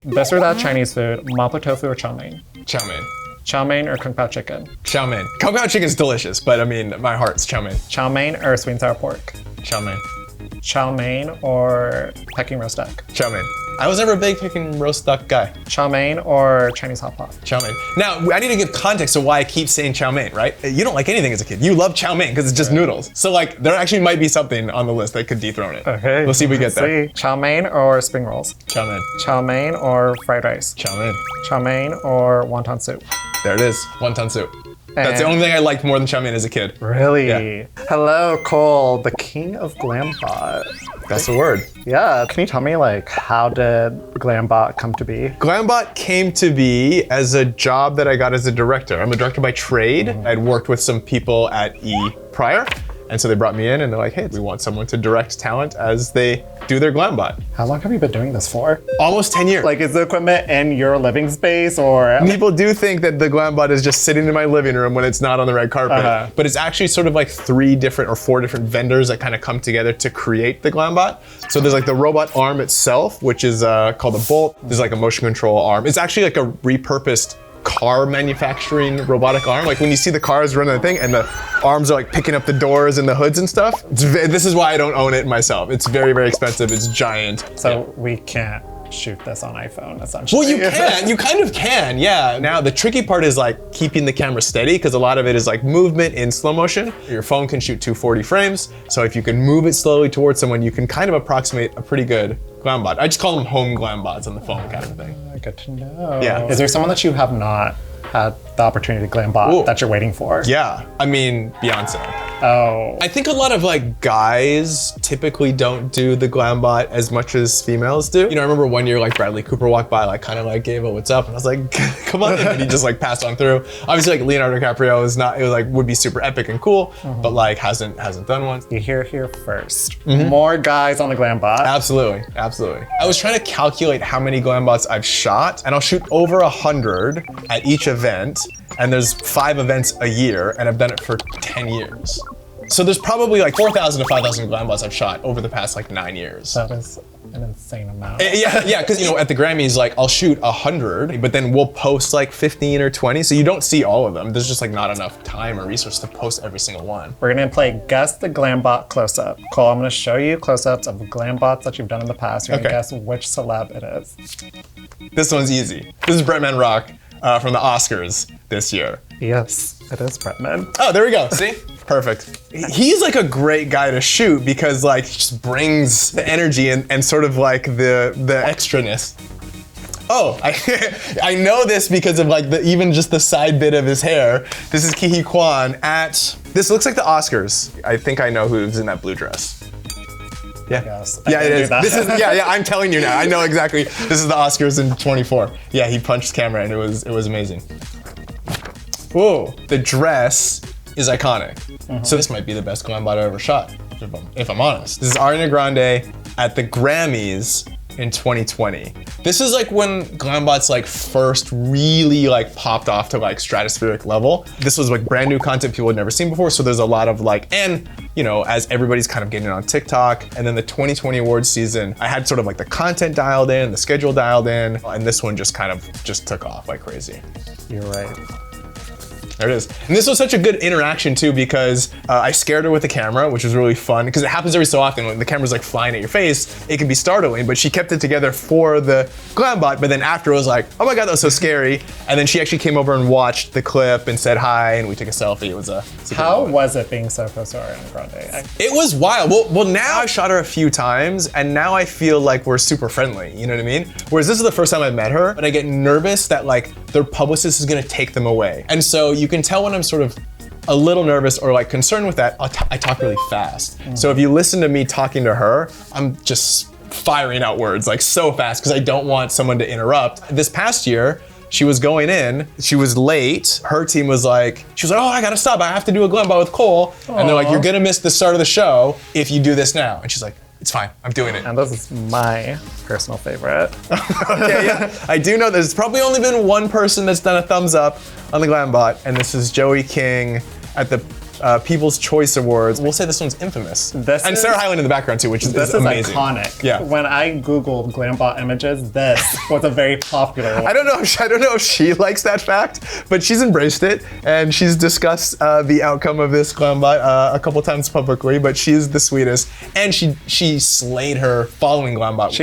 This or that Chinese food, mapo tofu or chow mein? Chow mein. Chow mein or kung pao chicken? Chow mein. Kung pao chicken's delicious, but I mean, my heart's chow mein. Chow mein or sweet and sour pork? Chow mein. Chow mein or Peking roast duck? Chow mein. I was never a big Peking roast duck guy. Chow mein or Chinese hot pot? Chow mein. Now, I need to give context to why I keep saying chow mein, right? You don't like anything as a kid. You love chow mein because it's just noodles. So like, there actually might be something on the list that could dethrone it. Okay. We'll see if we get there. Chow mein or spring rolls? Chow mein. Chow mein or fried rice? Chow mein. Chow mein or wonton soup? There it is. Wonton soup. That's the only thing I liked more than chow mein as a kid. Really? Yeah. Hello, Cole, the king of Glambot. That's the word. Yeah. Can you tell me, like, how did Glambot come to be? Glambot came to be as a job that I got as a director. I'm a director by trade. I'd worked with some people at E prior. And so they brought me in and they're like, hey, we want someone to direct talent as they do their Glambot. How long have you been doing this for? Almost 10 years. Like, is the equipment in your living space or? People do think that the Glambot is just sitting in my living room when it's not on the red carpet, but it's actually sort of like 3 different or 4 different vendors that kind of come together to create the Glambot. So there's like the robot arm itself, which is called a bolt. There's like a motion control arm. It's actually like a repurposed car manufacturing robotic arm. Like when you see the cars running the thing and the arms are like picking up the doors and the hoods and stuff. This is why I don't own it myself. It's very, very expensive. It's giant. So we can't shoot this on iPhone, essentially. Well, you can. You kind of can, yeah. Now, the tricky part is like keeping the camera steady because a lot of it is like movement in slow motion. Your phone can shoot 240 frames. So if you can move it slowly towards someone, you can kind of approximate a pretty good Glambot. I just call them home Glambots on the phone kind of thing. Good to know. Yeah. Is there someone that you have not had the opportunity to Glambot that you're waiting for? Yeah, I mean, Beyonce. Oh. I think a lot of like guys typically don't do the Glambot as much as females do. You know, I remember one year like Bradley Cooper walked by, like kind of like gave a what's up, and I was like, come on in, and he just like passed on through. Obviously like Leonardo DiCaprio is not, it was like would be super epic and cool, but like hasn't done one. You hear here first. More guys on the Glambot. Absolutely, absolutely. I was trying to calculate how many Glambots I've shot, and I'll shoot over 100 at each event, and there's 5 events a year, and I've done it for 10 years. So there's probably like 4,000 to 5,000 Glambots I've shot over the past like 9 years. That is an insane amount. Yeah, because you know at the Grammys, like I'll shoot 100, but then we'll post like 15 or 20, so you don't see all of them. There's just like not enough time or resource to post every single one. We're gonna play Guess the Glambot close-up. Cole, I'm gonna show you close-ups of Glambots that you've done in the past. You're gonna guess which celeb it is. This one's easy. This is Bretman Rock from the Oscars this year. Yes, it is Bretman. Oh, there we go. See? Perfect. He's like a great guy to shoot because like he just brings the energy and sort of like the extraness. Oh, I know this because of like even just the side bit of his hair. This is Ki Kwan at, this looks like the Oscars. I think I know who's in that blue dress. Yeah, Yes, yeah, it is. This is yeah. I'm telling you now. I know exactly. This is the Oscars in 24. Yeah, he punched camera and it was amazing. Whoa, the dress is iconic. So this might be the best Glambot I ever shot, if I'm honest. This is Ariana Grande at the Grammys in 2020. This is like when Glambots like first really like popped off to like stratospheric level. This was like brand new content people had never seen before, so there's a lot of like, and you know, as everybody's kind of getting on TikTok, and then the 2020 awards season, I had sort of like the content dialed in, the schedule dialed in, and this one just kind of just took off like crazy. You're right. There it is. And this was such a good interaction too because I scared her with the camera, which was really fun because it happens every so often when the camera's like flying at your face, it can be startling, but she kept it together for the Glambot, but then after it was like, oh my God, that was so scary. And then she actually came over and watched the clip and said hi, and we took a selfie. It was a super How moment. was it being so close to Ariana Grande? It was wild. Well, now I've shot her a few times, and now I feel like we're super friendly, you know what I mean? Whereas this is the first time I met her, but I get nervous that like their publicist is gonna take them away. And so you can tell when I'm sort of a little nervous or like concerned with that, I talk really fast. So if you listen to me talking to her, I'm just firing out words like so fast because I don't want someone to interrupt. This past year, she was going in, she was late. Her team was like, oh, I gotta stop. I have to do a Glambot with Cole. And they're like, you're gonna miss the start of the show if you do this now. And she's like, it's fine, I'm doing it. And this is my personal favorite. Okay, yeah. I do know there's probably only been one person that's done a thumbs up on the Glambot, and this is Joey King at the People's Choice Awards. We'll say this one's infamous. And Sarah Hyland in the background too, which is amazing. Iconic. Yeah. When I Googled Glambot images, this was a very popular one. I don't know if she likes that fact, but she's embraced it, and she's discussed the outcome of this Glambot a couple times publicly, but she's the sweetest. And she slayed her following Glambot.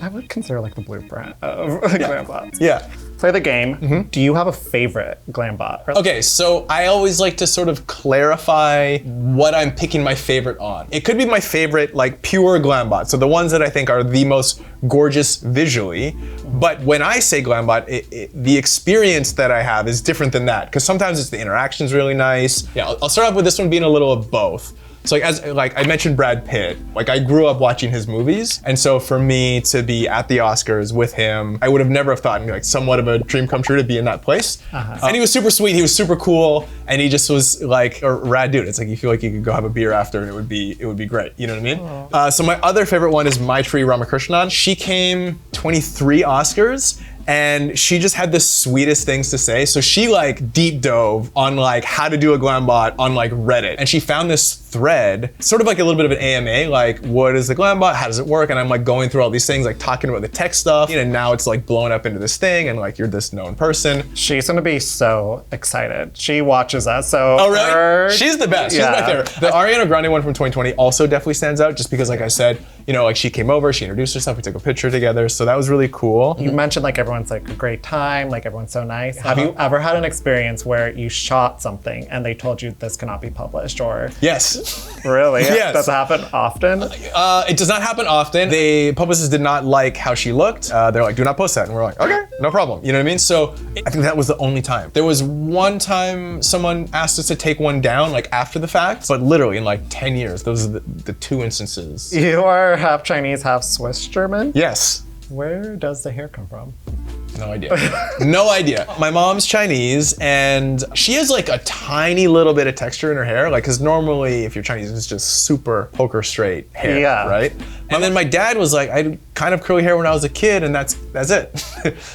I would consider like the blueprint of Glambots. Yeah. Play the game. Do you have a favorite Glambot? Okay, so I always like to sort of clarify what I'm picking my favorite on. It could be my favorite, like pure Glambot, so the ones that I think are the most gorgeous visually. But when I say Glambot, the experience that I have is different than that, because sometimes it's the interaction's really nice. Yeah, I'll start off with this one being a little of both. So like I mentioned Brad Pitt, like I grew up watching his movies, and so for me to be at the Oscars with him, I would have never have thought it'd be like somewhat of a dream come true to be in that place. And he was super sweet, he was super cool, and he just was like a rad dude. It's like you feel like you could go have a beer after and it would be great, you know what I mean? So my other favorite one is Maitri Ramakrishnan. She came 23 Oscars, and she just had the sweetest things to say. So she like deep dove on like how to do a Glambot on like Reddit. And she found this thread, sort of like a little bit of an AMA, like what is the Glambot, how does it work? And I'm like going through all these things, like talking about the tech stuff. And now it's like blown up into this thing, and like you're this known person. She's gonna be so excited. She watches us, so. Oh really? She's the best, she's my favorite. The Ariana Grande one from 2020 also definitely stands out, just because like I said, you know, like she came over, she introduced herself, we took a picture together, so that was really cool. You mentioned like everyone's like a great time, like everyone's so nice. Have you ever had an experience where you shot something and they told you this cannot be published, or? Yes. Really? Yes. Does it happen often? It does not happen often. The publicist did not like how she looked. They're like, do not post that. And we're like, okay, no problem. You know what I mean? So I think that was the only time. There was one time someone asked us to take one down, like after the fact, but literally in like 10 years, those are the two instances. You are half Chinese, half Swiss German? Yes. Where does the hair come from? No idea. No idea. My mom's Chinese, and she has like a tiny little bit of texture in her hair, like, because normally if you're Chinese, it's just super poker straight hair, right? And then my dad was like, I had kind of curly hair when I was a kid, and that's it.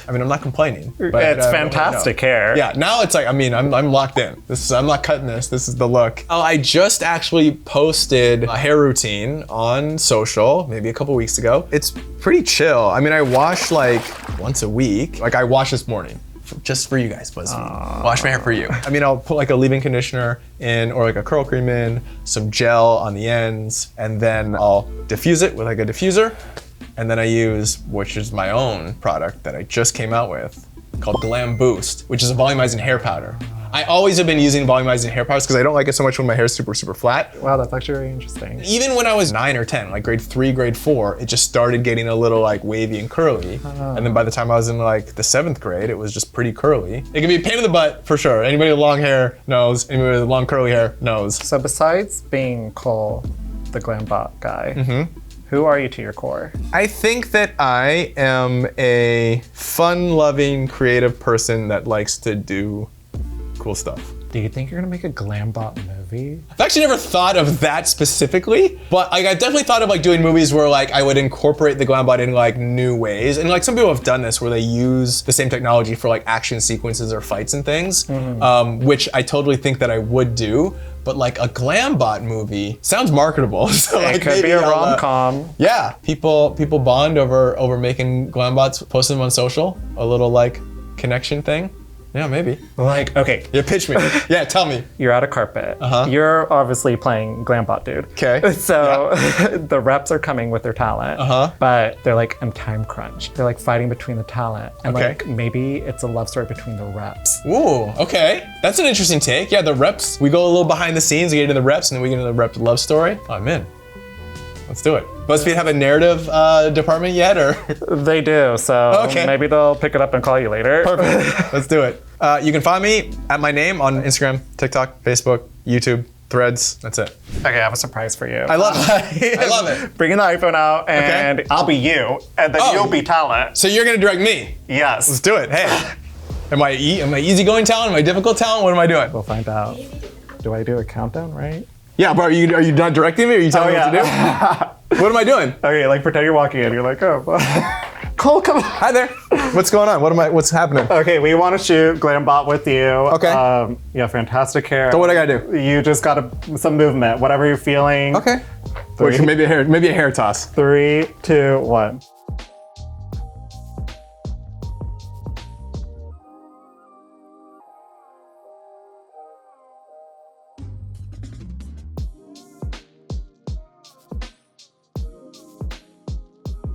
I mean, I'm not complaining. But, it's fantastic hair. Yeah, now it's like, I mean, I'm locked in. I'm not cutting this. This is the look. Oh, I just actually posted a hair routine on social, maybe a couple weeks ago. It's pretty chill. I mean, I wash like once a week. Like I washed this morning, just for you guys, BuzzFeed. Wash my hair for you. I mean, I'll put like a leave-in conditioner in, or like a curl cream in, some gel on the ends, and then I'll diffuse it with like a diffuser. And then I use, which is my own product that I just came out with, called Glam Boost, which is a volumizing hair powder. I always have been using volumizing hair powders because I don't like it so much when my hair is super, super flat. Wow, that's actually very interesting. Even when I was 9 or 10, like grade 3, grade 4, it just started getting a little like wavy and curly. And then by the time I was in like the 7th grade, it was just pretty curly. It can be a pain in the butt for sure. Anybody with long hair knows, anybody with long curly hair knows. So besides being Cole, the Glambot guy, who are you to your core? I think that I am a fun-loving, creative person that likes to do cool stuff. Do you think you're gonna make a Glambot movie? I've actually never thought of that specifically, but like, I've definitely thought of like doing movies where like I would incorporate the Glambot in like new ways. And like some people have done this where they use the same technology for like action sequences or fights and things, which I totally think that I would do. But like a Glambot movie sounds marketable. So It like could be a rom-com. Yeah, people bond over making Glambots, posting them on social, a little like connection thing. Yeah, maybe. Like, okay. Yeah, pitch me. Yeah, tell me. You're at a carpet. You're obviously playing Glambot dude. Okay. So the reps are coming with their talent, but they're like in time crunch. They're like fighting between the talent, and like maybe it's a love story between the reps. Ooh, okay. That's an interesting take. Yeah, the reps. We go a little behind the scenes, we get into the reps, and then we get into the rep love story. I'm in. Let's do it. BuzzFeed have a narrative department yet, or? They do, so maybe they'll pick it up and call you later. Perfect. Let's do it. You can find me at my name on Instagram, TikTok, Facebook, YouTube, Threads. That's it. Okay, I have a surprise for you. I love it. I love it. Bring the iPhone out, and I'll be you, and then you'll be talent. So you're gonna direct me? Yes. Let's do it. Hey, am I easygoing talent? Am I difficult talent? What am I doing? We'll find out. Do I do a countdown, right? Yeah, bro, are you not directing me, or are you telling me what to do? What am I doing? Okay, like pretend you're walking in. You're like, oh. Cole, come on. Hi there. What's going on? What's happening? Okay, we want to shoot Glambot with you. Okay. You have fantastic hair. So what I gotta do? You just got some movement, whatever you're feeling. Okay. Maybe a hair toss. 3, 2, 1.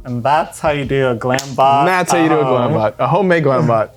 And that's how you do a Glambot. That's how you do a Glambot. A homemade Glambot.